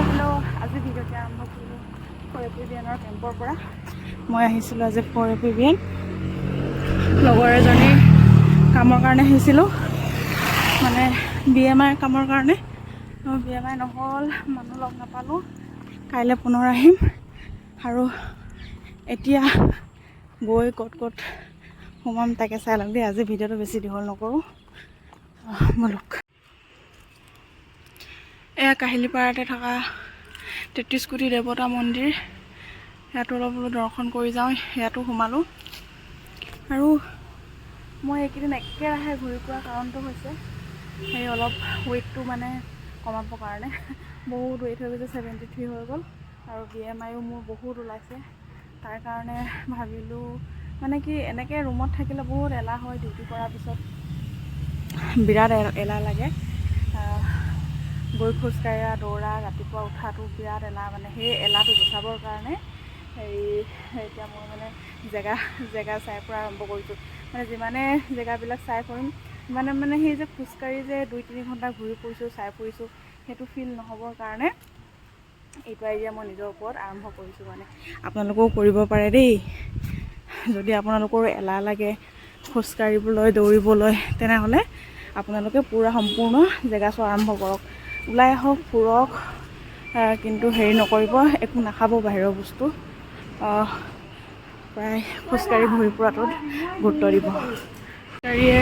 Hello' আজি ভিডিঅ'টি আৰম্ভ কৰিলোঁ ফৰেপিবিয়ানৰ কেম্পৰ পৰা। মই আহিছিলোঁ আজি ফৰেপিবিয়ান লগৰ এজনী কামৰ কাৰণে আহিছিলোঁ, মানে BMI কামৰ কাৰণে। BMI নহ'ল, মানুহ লগ নাপালোঁ। কাইলৈ পুনৰ আহিম আৰু এতিয়া গৈ ক'ত ক'ত সোমাম তাকে চাই লওক দেই। আজি ভিডিঅ'টো বেছি দীঘল নকৰোঁ, ব'লক। এয়া কাহিলীপাৰাতে থকা 33 কোটি দেৱতা মন্দিৰ, ইয়াতো অলপ দৰ্শন কৰি যাওঁ। ইয়াতো সোমালোঁ আৰু মই এইকেইদিন একেৰাহে ঘূৰি ফুৰা কাৰণটো হৈছে সেই অলপ ৱেইটটো মানে কমাবৰ কাৰণে। বহুত ৱেইট হৈ গৈছে, 73 হৈ গ'ল আৰু BMIও মোৰ বহুত ওলাইছে। তাৰ কাৰণে ভাবিলোঁ মানে কি এনেকৈ ৰুমত থাকিলে বহুত এলাহ হয়। ডিউটি কৰাৰ পিছত বিৰাট এলাহ লাগে। গৈ খোজকাঢ়া, দৌৰা, ৰাতিপুৱা উঠাটো বিৰাট এলাহ। মানে সেই এলাহটো গুচাবৰ কাৰণে এতিয়া মই মানে জেগা চাই ফুৰা আৰম্ভ কৰিছোঁ। মানে যিমানে জেগাবিলাক চাই ফুৰিম মানে সেই যে খোজকাঢ়ি যে 2-3 ঘণ্টা ঘূৰি ফুৰিছোঁ, চাই ফুৰিছোঁ, সেইটো ফিল নহ'বৰ কাৰণে এইটো আইডিয়া মই নিজৰ ওপৰত আৰম্ভ কৰিছোঁ। মানে আপোনালোকেও কৰিব পাৰে দেই। যদি আপোনালোকৰো এলাহ লাগে খোজকাঢ়িবলৈ, দৌৰিবলৈ, তেনেহ'লে আপোনালোকে পূৰা সম্পূৰ্ণ জেগা চোৱা আৰম্ভ কৰক। ওলাই আহক, ফুৰক, কিন্তু হেৰি নকৰিব, একো নাখাব বাহিৰৰ বস্তু। প্ৰায় খোজকাঢ়ি ঘূৰি ফুৰাটোত গুৰুত্ব দিব। খোজকাঢ়িয়ে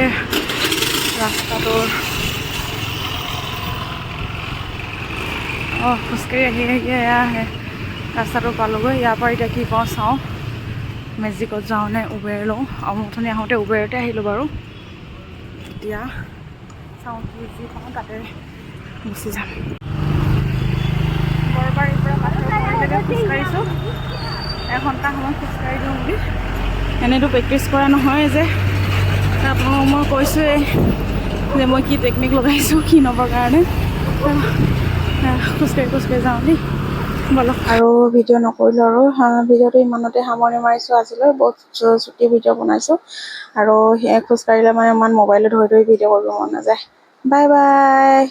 ৰাস্তাটোৰ খোজকাঢ়ি আহি আহে ৰাস্তাটো পালোগৈ। ইয়াৰ পৰা এতিয়া কি কওঁ চাওঁ, মেজিকত যাওঁ নে উবেৰ লওঁ। অথনি আহোঁতে উবেৰতে আহিলোঁ বাৰু। এতিয়া চাওঁ কি যি পাওঁ তাতে গুচি যাম। বৰবাৰীৰ পৰা পাথৰগুৰিলৈকে খোজকাঢ়িছোঁ। এঘণ্টা সময় খোজকাঢ়ি দিওঁ বুলি। এনেইতো প্ৰেক্টিছ কৰা নহয় যে, আপোনালোকক মই কৈছোঁৱেই যে মই কি টেকনিক লগাইছোঁ ক্ষীণ হ'বৰ কাৰণে। খোজকাঢ়ি যাওঁ দেই, ব'লক। আৰু ভিডিঅ' নকৰিলোঁ আৰু ভিডিঅ'টো ইমানতে সামৰণি মাৰিছোঁ আজিলৈ। বহুত চুটি ভিডিঅ' বনাইছোঁ আৰু খোজকাঢ়িলে মানে ইমান মোবাইলত ধৰি ভিডিঅ' কৰিব মন নাযায়। Bye bye.